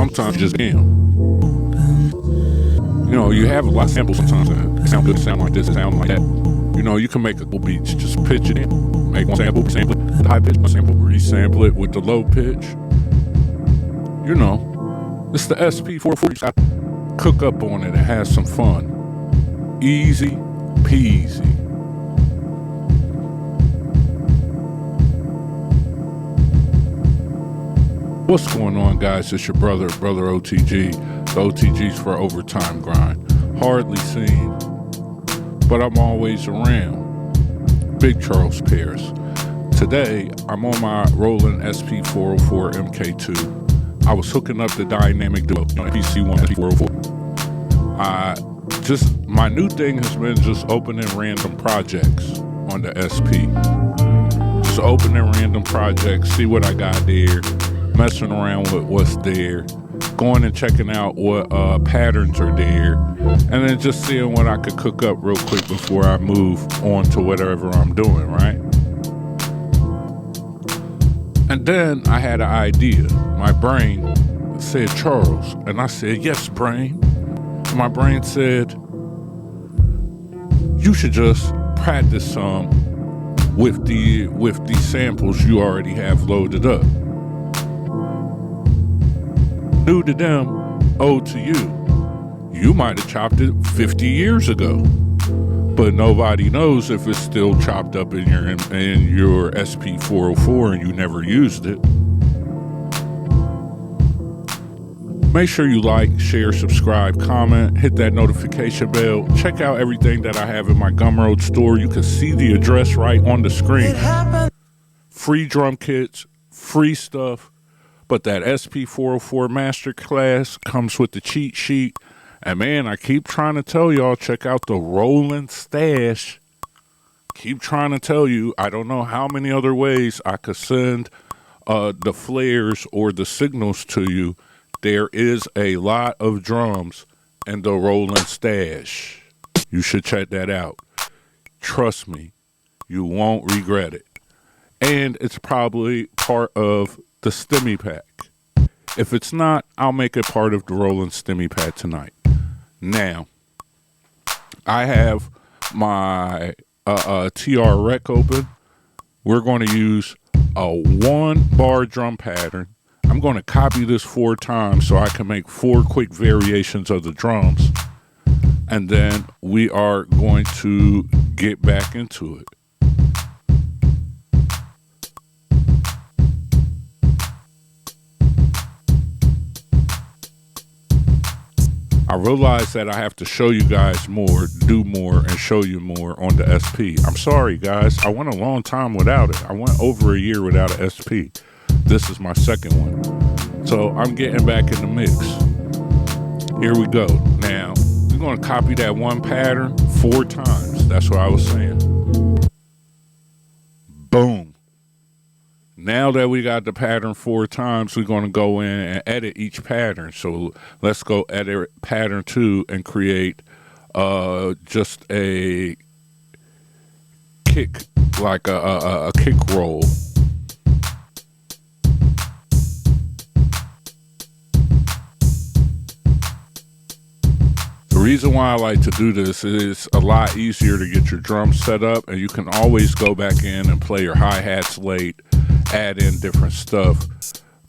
sometimes just damn. You know, you have a lot of samples sometimes that sound good, sound like this, sound like that. You know, you can make a couple beats, just pitch it in. Make one sample, sample it with the high pitch, one sample, resample it with the low pitch. You know, it's the SP404. You got to cook up on it and have some fun. Easy peasy. What's going on, guys? It's your brother OTG. The OTG's for Overtime Grind. Hardly seen, but I'm always around. Big Charles Pierce. Today, I'm on my Roland SP404 MK2. I was hooking up the dynamic duo, PC1 SP404. My new thing has been just opening random projects on the SP. Just opening random projects, see what I got there. Messing around with what's there, going and checking out what patterns are there, and then just seeing what I could cook up real quick before I move on to whatever I'm doing, right? And then I had an idea. My brain said, Charles, and I said, yes, brain. And my brain said, you should just practice some with the samples you already have loaded up. New to them, old to you. You might have chopped it 50 years ago, but nobody knows if it's still chopped up in your SP404 and you never used it. Make sure you like, share, subscribe, comment, hit that notification bell. Check out everything that I have in my Gumroad store. You can see the address right on the screen. Free drum kits, free stuff. But that SP404 Masterclass comes with the cheat sheet. And man, I keep trying to tell y'all, check out the Roland Stash. Keep trying to tell you, I don't know how many other ways I could send the flares or the signals to you. There is a lot of drums in the Roland Stash. You should check that out. Trust me, you won't regret it. And it's probably part of the Stimmy Pack. If it's not, I'll make it part of the Roland Stimmy Pack tonight. Now, I have my TR Rec open. We're going to use a 1-bar drum pattern. I'm going to copy this 4 times so I can make 4 quick variations of the drums. And then we are going to get back into it. I realize that I have to show you guys more, do more, and show you more on the SP. I'm sorry, guys. I went a long time without it. I went over a year without an SP. This is my second one. So I'm getting back in the mix. Here we go. Now, we're going to copy that one pattern 4 times. That's what I was saying. Boom. Now that we got the pattern 4 times, we're going to go in and edit each pattern. So let's go edit pattern 2 and create just a kick, like a kick roll. The reason why I like to do this is a lot easier to get your drums set up, and you can always go back in and play your hi-hats late, add in different stuff.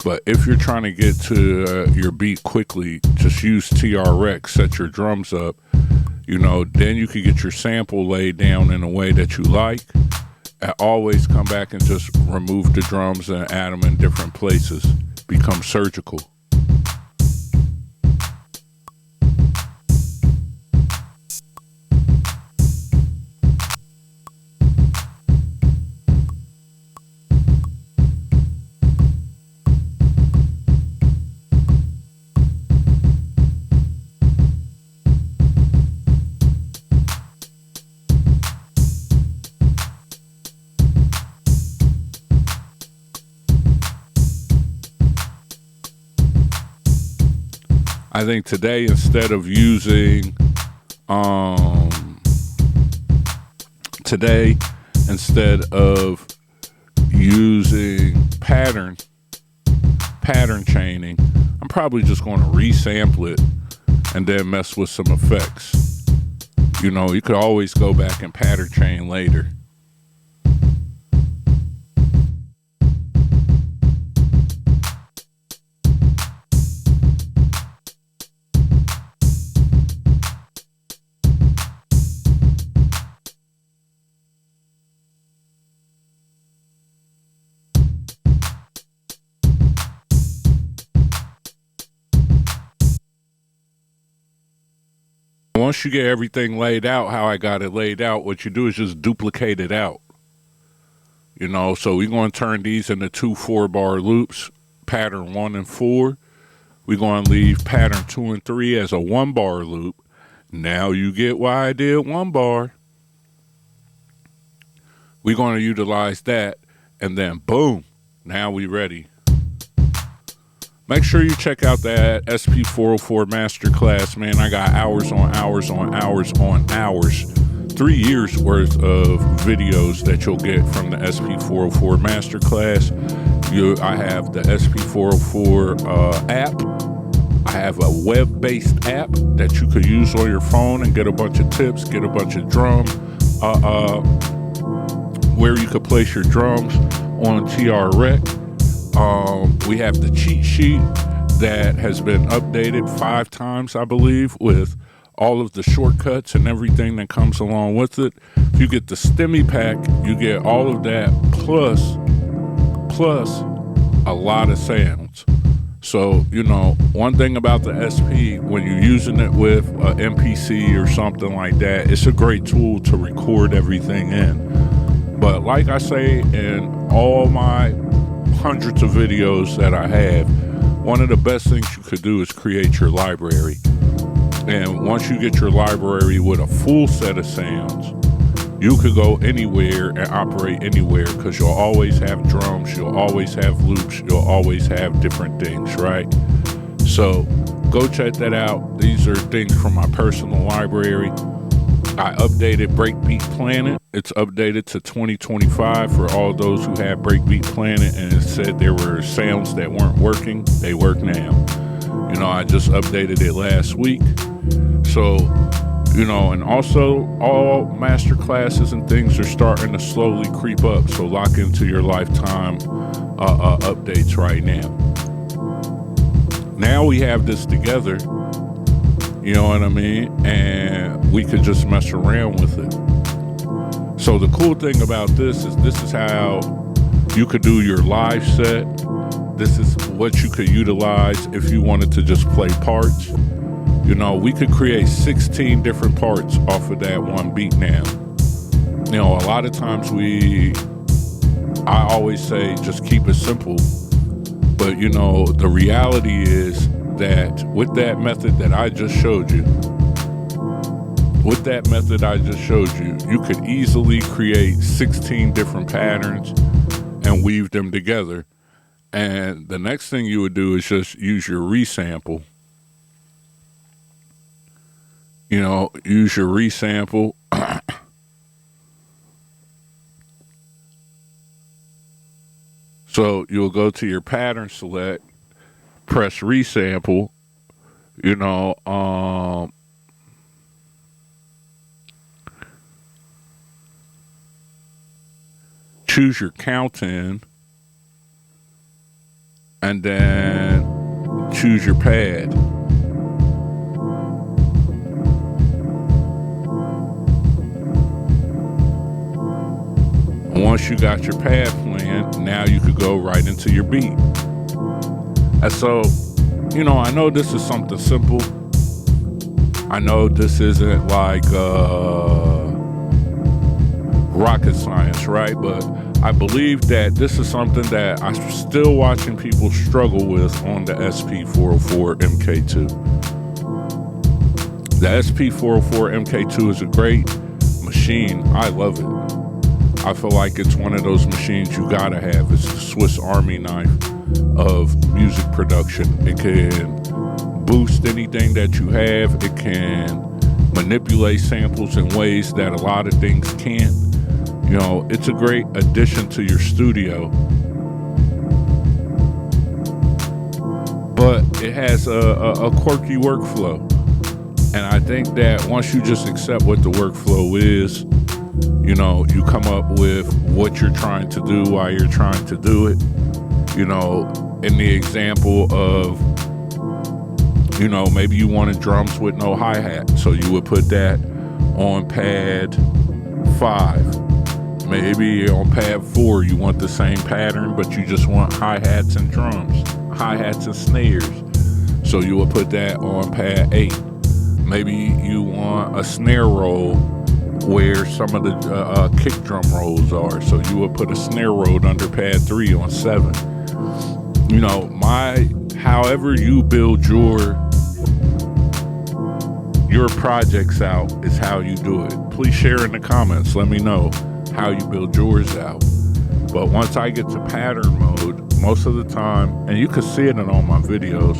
But if you're trying to get to your beat quickly, just use TR Rec, set your drums up, you know, then you can get your sample laid down in a way that you like, and always come back and just remove the drums and add them in different places. Become surgical. I think today, instead of using pattern chaining, I'm probably just going to resample it and then mess with some effects. You know, you could always go back and pattern chain later. Once you get everything laid out how I got it laid out, what you do is just duplicate it out. You know, so we're going to turn these into 2 4-bar loops, pattern 1 and 4. We're going to leave pattern 2 and 3 as a 1-bar loop. Now you get why I did 1 bar. We're going to utilize that, and then boom, now we ready. Make sure you check out that SP404 Masterclass, man. I got hours on hours on hours on hours. 3 years worth of videos that you'll get from the SP404 Masterclass. I have the SP404 app. I have a web-based app that you could use on your phone and get a bunch of tips, get a bunch of drum, where you could place your drums on TR-Rec. We have the cheat sheet that has been updated 5 times, I believe, with all of the shortcuts and everything that comes along with it. If you get the STEMI pack, you get all of that plus a lot of sounds. So, you know, one thing about the SP, when you're using it with an MPC or something like that, it's a great tool to record everything in. But like I say in all my hundreds of videos that I have, one of the best things you could do is create your library. And once you get your library with a full set of sounds, you could go anywhere and operate anywhere, because you'll always have drums, you'll always have loops, you'll always have different things, right? So go check that out. These are things from my personal library. I updated Breakbeat Planet. It's updated to 2025 for all those who have Breakbeat Planet, and it said there were sounds that weren't working. They work now. You know, I just updated it last week. So, you know, and also all master classes and things are starting to slowly creep up. So lock into your lifetime updates right now. Now we have this together. You know what I mean? And we could just mess around with it. So the cool thing about this is how you could do your live set. This is what you could utilize if you wanted to just play parts. You know, we could create 16 different parts off of that one beat now. You know, a lot of times I always say just keep it simple. But, you know, the reality is that with that method that I just showed you, you could easily create 16 different patterns and weave them together. And the next thing you would do is just use your resample. You know, use your resample. So you'll go to your pattern select, press resample, you know, choose your count in, and then choose your pad. Once you got your pad planned, now you could go right into your beat. And so, you know, I know this is something simple. I know this isn't like rocket science, right? But I believe that this is something that I'm still watching people struggle with on the SP404 MK2. The SP404 MK2 is a great machine. I love it. I feel like it's one of those machines you gotta have. It's the Swiss Army knife of music production. It can boost anything that you have. It can manipulate samples in ways that a lot of things can't. You know, it's a great addition to your studio. but it has a quirky workflow. And I think that once you just accept what the workflow is, you know, you come up with what you're trying to do while you're trying to do it. You know, in the example of, you know, maybe you wanted drums with no hi-hat, so you would put that on pad 5. Maybe on pad 4 you want the same pattern, but you just want hi-hats and drums, hi-hats and snares, so you would put that on pad 8. Maybe you want a snare roll where some of the kick drum rolls are, so you would put a snare roll under pad 3 on 7. You know, however you build your projects out is how you do it. Please share in the comments, let me know how you build yours out. But once I get to pattern mode, most of the time, and you can see it in all my videos,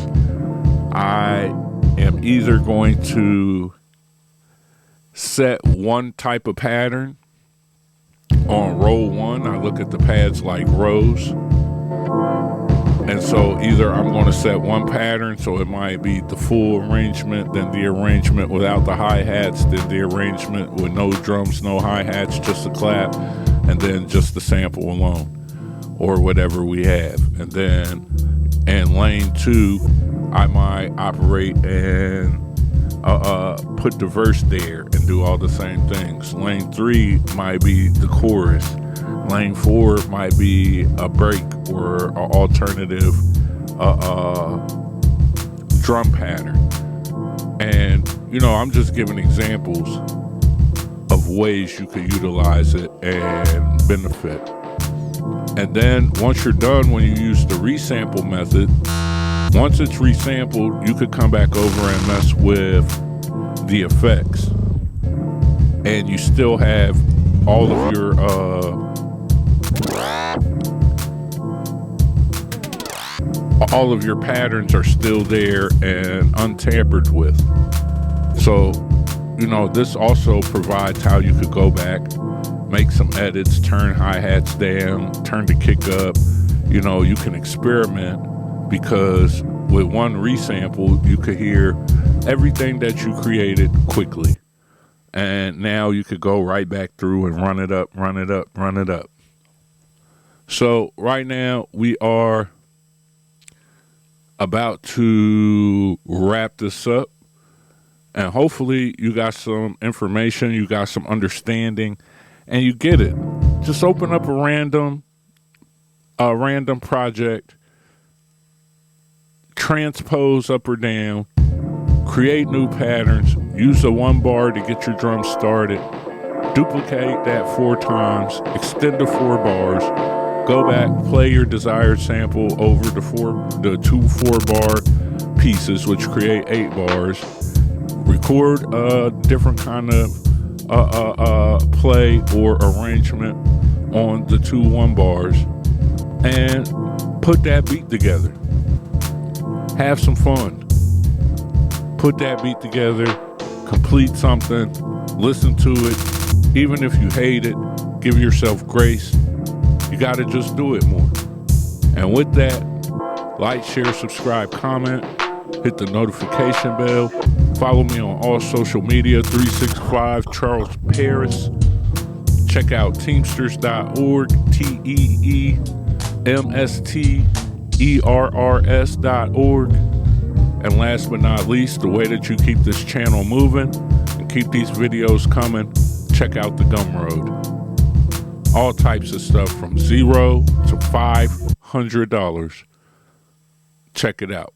I am either going to set one type of pattern on row 1. I look at the pads like rows. And so either I'm going to set one pattern, so it might be the full arrangement, then the arrangement without the hi-hats, then the arrangement with no drums, no hi-hats, just a clap, and then just the sample alone, or whatever we have. And then in lane 2, I might operate and put the verse there and do all the same things. Lane 3 might be the chorus. Lane 4 might be a break or an alternative drum pattern. And, you know, I'm just giving examples of ways you can utilize it and benefit. And then once you're done, when you use the resample method, once it's resampled, you could come back over and mess with the effects. And you still have all of your patterns are still there and untampered with. So, you know, this also provides how you could go back, make some edits, turn hi-hats down, turn the kick up. You know, you can experiment, because with one resample, you could hear everything that you created quickly. And now you could go right back through and run it up, run it up, run it up. So right now we are about to wrap this up, and hopefully you got some information, you got some understanding, and you get it. Just open up a random project, transpose up or down, create new patterns, use the 1 bar to get your drum started, duplicate that 4 times, extend the 4 bars, go back, play your desired sample over the 2 4-bar pieces, which create 8 bars, record a different kind of play or arrangement on the 2 1 bars, and put that beat together. Have some fun. Put that beat together, complete something, listen to it. Even if you hate it, give yourself grace. You got to just do it more. And with that, like, share, subscribe, comment, hit the notification bell. Follow me on all social media, 365 Charles Paris. Check out Teemsters.org, TEEMSTERRS.org. And last but not least, the way that you keep this channel moving and keep these videos coming, check out the Gumroad. All types of stuff from $0 to $500. Check it out.